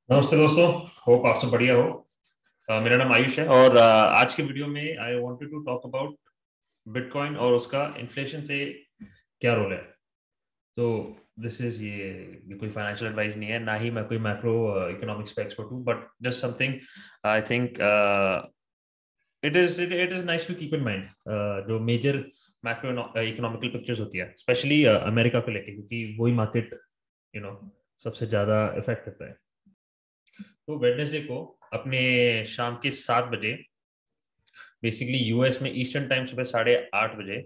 नमस्ते दोस्तों। होप आप सब बढ़िया हो। मेरा नाम आयुष है और आज के वीडियो में I wanted to talk about bitcoin और उसका इन्फ्लेशन से क्या रोल है। तो दिस इज ये कोई फाइनेंशियल एडवाइस नहीं है, ना ही मैं कोई मैक्रो इकोनॉमिक्स पे एक्सपर्ट हूँ, but just something I think it is nice to keep in mind जो मेजर मैक्रो इकोनॉमिकल पिक्चर्स होती है, स्पेशली अमेरिका को लेके, क्योंकि वही मार्केट यू नो सबसे ज्यादा इफेक्ट करता है। तो वेडनेसडे को अपने शाम के 7 बजे, बेसिकली यूएस में ईस्टर्न टाइम सुबह 8:30 बजे,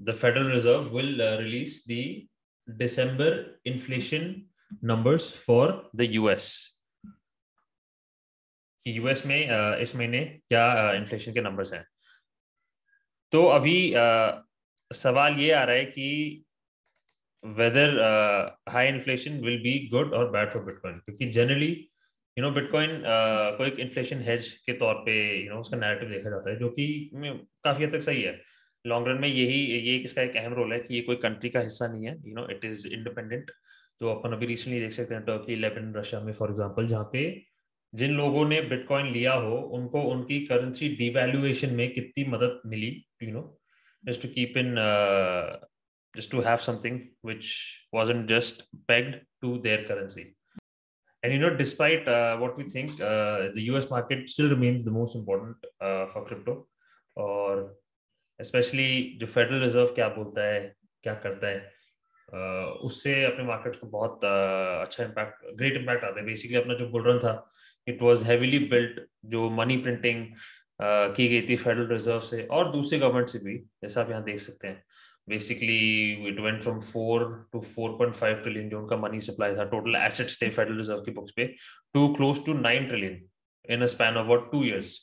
the federal reserve will release the December inflation numbers for the US. कि यूएस में इस महीने क्या इन्फ्लेशन के नंबर्स हैं। तो अभी सवाल ये आ रहा है कि whether high inflation will be good और बैड फॉर बिटकॉइन, क्योंकि जनरली बिटकॉइन को एक इन्फ्लेशन हेज के तौर पे उसका नैरेटिव देखा जाता है, जो कि काफी हद तक सही है। लॉन्ग रन में ये इसका एक अहम रोल है कि ये कोई कंट्री का हिस्सा नहीं है, इट इज इंडिपेंडेंट। तो अपन अभी रिसेंटली देख सकते हैं टर्की, लेबनान, रशिया में फॉर एग्जांपल, जहाँ पे जिन लोगों ने बिटकॉइन लिया हो उनको उनकी करेंसी डिवैल्यूएशन में कितनी मदद मिली, you know just to keep in just to have something which wasn't just pegged to their currency. And despite what we think, the US market still remains the most important for crypto, और especially जो federal reserve क्या बोलता है, क्या करता है, उससे अपने मार्केट्स को बहुत अच्छा इम्पैक्ट, ग्रेट इम्पैक्ट आता है। बेसिकली अपना जो बुल रन था, इट वाज हेवीली बिल्ट, जो मनी प्रिंटिंग की गई थी फेडरल रिजर्व से और दूसरे गवर्नमेंट से भी, जैसा आप यहाँ देख सकते हैं। Basically it went from 4 to 4.5 trillion जो उनका मनी सप्लाई था, टोटल एसेट्स थे फेडरल रिजर्व की बुक्स पे, to close to 9 trillion in a span of about 2 years।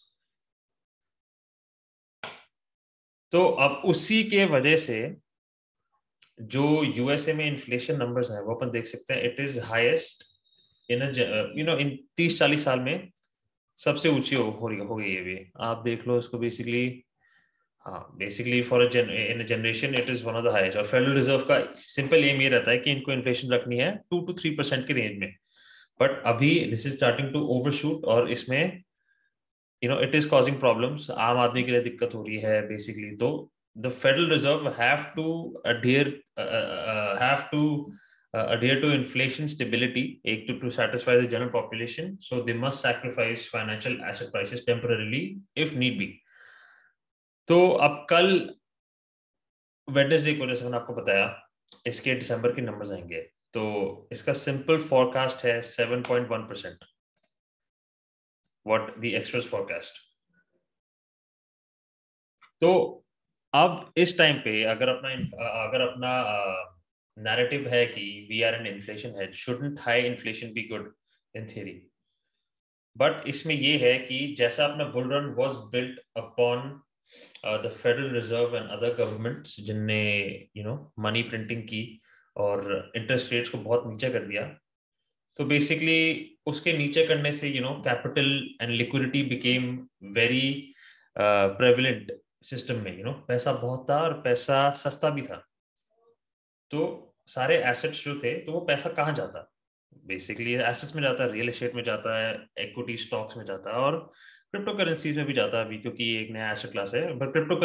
तो अब उसी के वजह से जो यूएसए में इन्फ्लेशन नंबर्स हैं वो अपन देख सकते हैं, इट इज हाईएस्ट इन इन 30-40 साल में सबसे ऊंची हो गई है ये भी। आप देख लो इसको बेसिकली। हाँ, basically for in generation it is one of the highest, और फेडरल रिजर्व का सिंपल एम ये रहता है कि इनको इन्फ्लेशन रखनी है 2 to 3% के रेंज में। बट अभी this is starting to overshoot, और इसमें इट इज कॉजिंग प्रॉब्लम्स, आम आदमी के लिए दिक्कत हो रही है बेसिकली। तो the federal reserve have to adhere to inflation stability, to satisfy the general population, so they must sacrifice financial asset prices temporarily if need be। तो अब कल वेडनेसडे को, जैसे मैंने आपको बताया, इसके दिसंबर के नंबर्स आएंगे। तो इसका सिंपल फॉरकास्ट है 7.1%, व्हाट द एक्सपर्ट्स फोरकास्ट। तो अब इस टाइम पे अगर अपना नैरेटिव है कि we are an inflation hedge, shouldn't high inflation be good in theory. But इसमें ये है कि जैसा अपना bull run was built upon the federal reserve and other governments, जिनने मनी प्रिंटिंग की और इंटरेस्ट रेट्स को बहुत नीचे कर दिया। तो बेसिकली उसके नीचे करने से capital and liquidity became very prevalent system में। पैसा बहुत था और पैसा सस्ता भी था। तो सारे एसेट्स जो थे, तो वो पैसा कहाँ जाता, बेसिकली एसेट्स में जाता है, रियल एस्टेट में जाता है, इक्विटी स्टॉक्स में जाता है, और क्रिप्टो करेंसीज में भी जाता है अभी, क्योंकि ये एक नया एसेट क्लास है। But crypto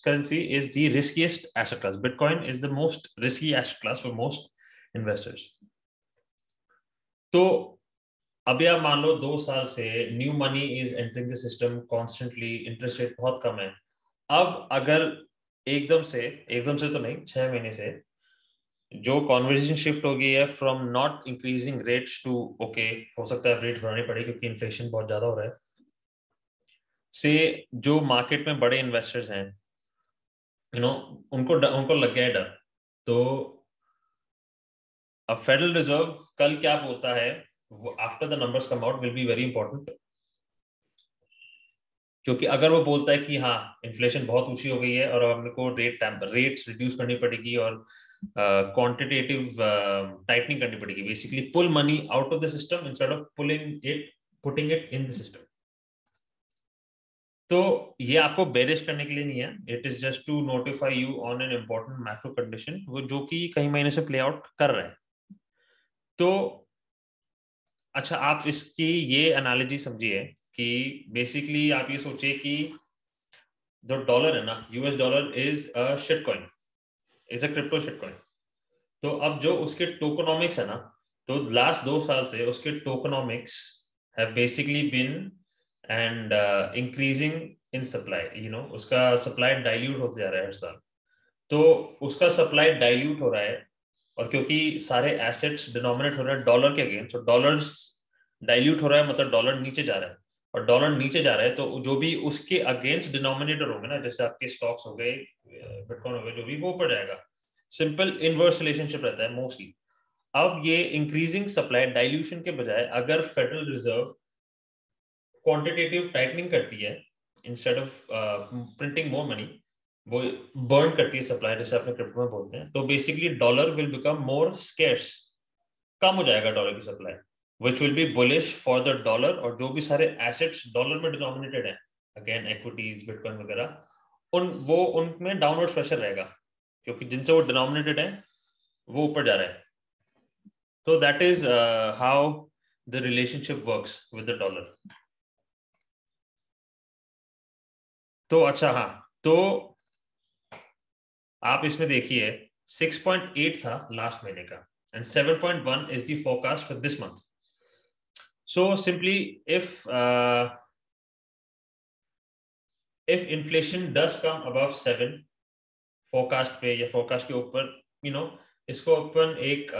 currency is the riskiest asset class, bitcoin is the most risky asset class for most investors. तो अभी आप मान लो 2 साल से new money is entering the system constantly, interest rate बहुत कम है। अब अगर एकदम से तो नहीं, 6 महीने से जो कॉन्वर्जेशन शिफ्ट हो गई है from not increasing rates to okay, हो सकता है रेट बढ़ाने पड़े क्योंकि इन्फ्लेशन बहुत ज्यादा हो रहा है, से जो मार्केट में बड़े इन्वेस्टर्स हैं, उनको लग गया है डर। तो अब फेडरल रिजर्व कल क्या बोलता है, after the numbers come out, will be very important. क्योंकि अगर वो बोलता है कि हाँ, इन्फ्लेशन बहुत ऊंची हो गई है और अब हमको रेट्स रिड्यूस करनी पड़ेगी और क्वांटिटेटिव टाइटनिंग करनी पड़ेगी, basically pull money out of the system instead of putting it in the system. तो ये आपको बेरिश करने के लिए नहीं है, it is just to notify you on an important macro condition, वो जो कि कई महीने से प्ले आउट कर रहे हैं। तो अच्छा, आप इसकी ये एनालॉजी समझिए कि बेसिकली आप ये सोचिए कि जो डॉलर है ना, US dollar is a shit coin, is a crypto shit coin. तो अब जो उसके टोकनॉमिक्स है ना, तो लास्ट 2 साल से उसके tokenomics have basically been and increasing in supply, उसका सप्लाई डाइल्यूट होते जा रहा है हर साल। तो उसका सप्लाई डाइल्यूट हो रहा है, और क्योंकि सारे एसेट्स डिनोमिनेट हो रहे हैं डॉलर के अगेंस्ट, तो डॉलर्स डाइल्यूट हो रहा है, मतलब डॉलर नीचे जा रहा है। और डॉलर नीचे जा रहा है तो जो भी उसके अगेंस्ट डिनोमिनेटर होंगे ना, जैसे आपके स्टॉक्स हो गए, बिटकॉइन हो गए, जो भी, वो ऊपर जाएगा। सिंपल इनवर्स रिलेशनशिप रहता है मोस्टली। अब ये इंक्रीजिंग सप्लाई डाइल्यूशन के बजाय अगर फेडरल रिजर्व क्वांटिटेटिव टाइटनिंग करती है, instead of printing more money, वो बर्न करती है सप्लाई, जैसे अपने क्रिप्टो में बोलते हैं, तो basically dollar will become more scarce, कम हो जाएगा डॉलर की supply, which will be bullish for the dollar. और जो भी सारे एसेट्स डॉलर में डिनोमिनेटेड है, अगेन एक्विटीज, बिटकॉइन वगैरह, वो उनमें डाउनवर्ड प्रेशर रहेगा, क्योंकि जिनसे वो डिनोमिनेटेड है वो ऊपर जा रहा है। तो that is how the relationship works with the dollar. तो अच्छा, हाँ, तो आप इसमें देखिए 6.8 था लास्ट महीने का, and 7.1 is the forecast for this month. So simply if if inflation does come above 7 forecast पे या फोरकास्ट के ऊपर, इसको अपन एक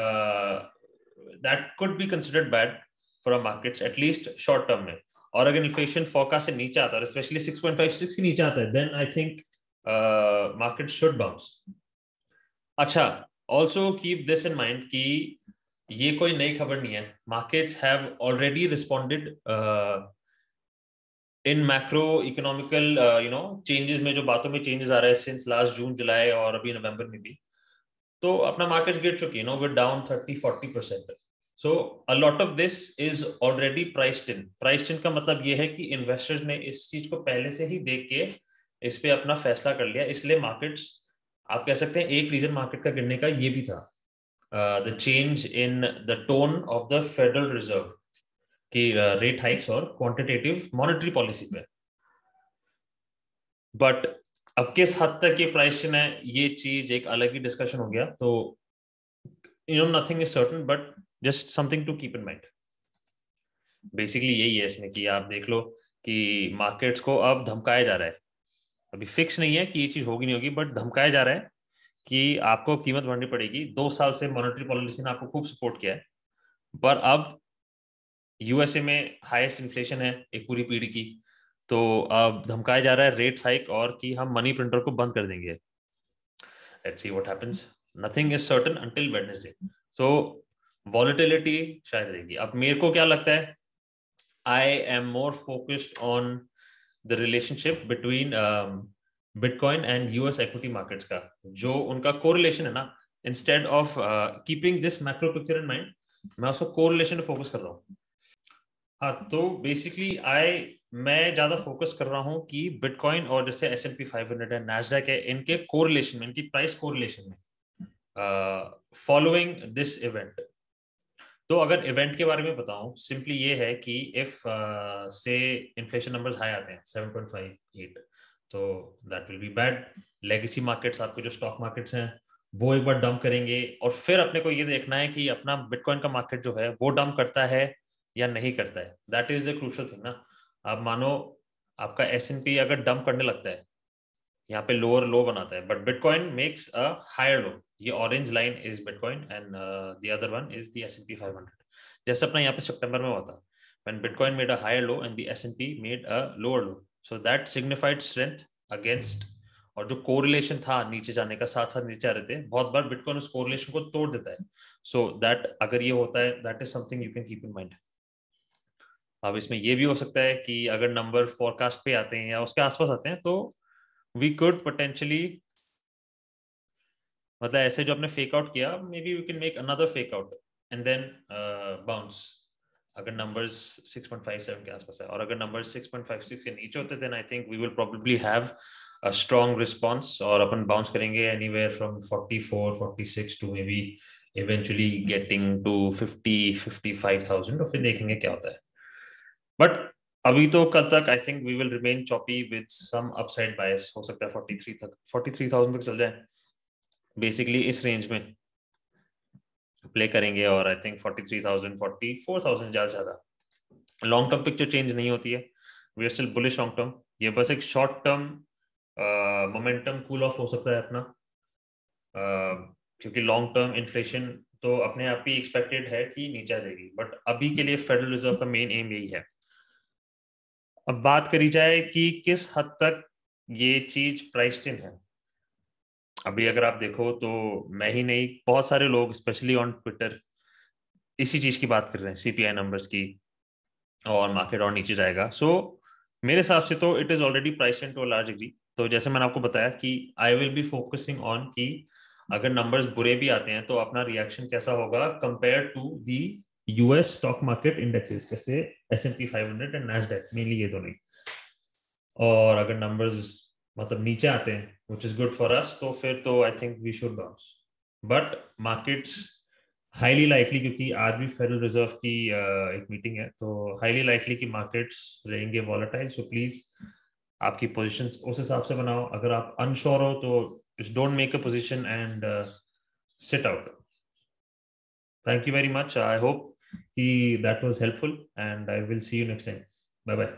that could be considered bad for a markets, at least short term में। और अगर इन्फ्लेशन फोरकास्ट से नीचे आता है, स्पेशली 6.56 के नीचे आता है, then I think market should bounce. अच्छा, also keep this in mind कि ये कोई नई खबर नहीं है, markets have already responded in macro economical changes में, जो बातों में चेंजेस आ रहे हैं सिंस लास्ट जून जुलाई और अभी नवंबर में भी। तो अपना मार्केट गिर चुकी है, with down 30-40%। So a lot of this is already priced इन का मतलब ये है कि इन्वेस्टर्स ने इस चीज को पहले से ही देख के इस पे अपना फैसला कर लिया, इसलिए मार्केट्स, आप कह सकते हैं एक रीजन मार्केट का गिरने का ये भी था, the change in the tone of the federal reserve की रेट हाइक्स और क्वांटिटेटिव मॉनेटरी पॉलिसी पे। बट अब किस हद तक ये प्राइस है, ये चीज एक अलग ही डिस्कशन हो गया। तो nothing is certain, but just something to keep in mind. Basically यही है इसमें कि आप देख लो कि मार्केट्स को अब धमकाया जा रहा है, अभी फिक्स नहीं है कि ये चीज होगी नहीं होगी, बट धमकाया जा रहा है कि आपको कीमत भरनी पड़ेगी। 2 साल से मॉनेटरी पॉलिसी ने आपको खूब सपोर्ट किया है, पर अब यूएसए में हाईएस्ट इन्फ्लेशन है एक पूरी पीढ़ी की, तो अब धमकाया जा रहा है रेट्स हाइक और कि हम मनी प्रिंटर को बंद कर देंगे। Let's see what happens, nothing is certain until Wednesday. So volatility शायद रहेगी। अब मेरे को क्या लगता है, I am more focused on the relationship between bitcoin and US equity markets का, जो उनका कोरिलेशन है ना, instead of keeping this macro picture in mind, मैं उसको कोरिलेशन पे फोकस कर रहा हूँ। हाँ, तो बेसिकली मैं ज्यादा फोकस कर रहा हूँ कि बिटकॉइन और जैसे S&P 500 है, नैस्डैक है, इनके कोरिलेशन में, इनकी प्राइस कोरिलेशन में, फॉलोइंग दिस इवेंट। तो अगर इवेंट के बारे में बताऊं, सिंपली ये है कि इफ से इन्फ्लेशन नंबर्स हाई आते हैं 7.58, तो that will be bad. Legacy markets, आपके जो स्टॉक मार्केट्स हैं, वो एक बार डंप करेंगे, और फिर अपने को ये देखना है कि अपना बिटकॉइन का मार्केट जो है वो डंप करता है या नहीं करता है। That is the crucial thing ना। आप मानो आपका S&P अगर डंप करने लगता है, यहाँ पे लोअर लो बनाता है, but bitcoin makes a higher low. ये orange line is bitcoin and the other one is the S&P 500। जैसे अपना यहाँ पे सितंबर में हुआ था, when bitcoin made a higher low and the S&P made a lower low, so that signified strength against, और जो कोरिलेशन था नीचे जाने का, साथ साथ नीचे आ रहे थे, बहुत बार बिटकॉइन उस कोरिलेशन को तोड़ देता है। सो दैट अगर ये होता है, that is something you can keep in mind. अब इसमें ये भी हो सकता है कि अगर नंबर फोरकास्ट पे आते हैं या उसके आसपास आते हैं, तो वी कुड पोटेंशियली, मतलब ऐसे जो आपने फेक आउट किया, maybe we can make another fake out and then bounce. अगर नंबर्स 6.57 के आसपास है, और अगर नंबर 6.56 के नीचे होते, then I think we will probably have a strong response, और अपन बाउंस करेंगे anywhere from 44-46 to maybe eventually getting to 50-55,000 और फिर देखेंगे क्या होता है. बट अभी तो कल तक I think we will remain choppy with some upside bias. हो सकता है 43,000 तक चल जाए. बेसिकली इस रेंज में प्ले करेंगे और आई थिंक 43,000 44,000 ज्यादा लॉन्ग टर्म पिक्चर चेंज नहीं होती है. We are still bullish long term. ये बस एक short term momentum cool off हो सकता है अपना, क्योंकि लॉन्ग टर्म इन्फ्लेशन तो अपने आप ही एक्सपेक्टेड है कि नीचे आएगी. बट अभी के लिए फेडरल रिजर्व का मेन एम यही है. अब बात करी जाए कि किस हद तक ये चीज प्राइस्ड इन है. अभी अगर आप देखो तो मैं ही नहीं, बहुत सारे लोग स्पेशली ऑन ट्विटर इसी चीज की बात कर रहे हैं, सीपीआई नंबर्स की, और मार्केट और नीचे जाएगा. सो मेरे हिसाब से तो it is already priced into a large degree. तो जैसे मैंने आपको बताया कि I will be focusing on कि अगर नंबर्स बुरे भी आते हैं तो अपना रिएक्शन कैसा होगा compare to the US stock market indexes, जैसे S&P 500 एंड नैस्डैक, मेनली ये दोनों. और अगर नंबर्स मतलब नीचे आते हैं which is good for us, तो फिर तो I think we should bounce. But markets highly likely, क्योंकि आज भी फेडरल रिजर्व की एक मीटिंग है, तो हाईली लाइकली कि मार्केट्स रहेंगे वॉलेटाइल. सो प्लीज आपकी पोजीशंस उस हिसाब से बनाओ. अगर आप अनश्योर हो तो don't make a position and sit out. Thank you very much. I hope that was helpful, and I will see you next time. Bye bye.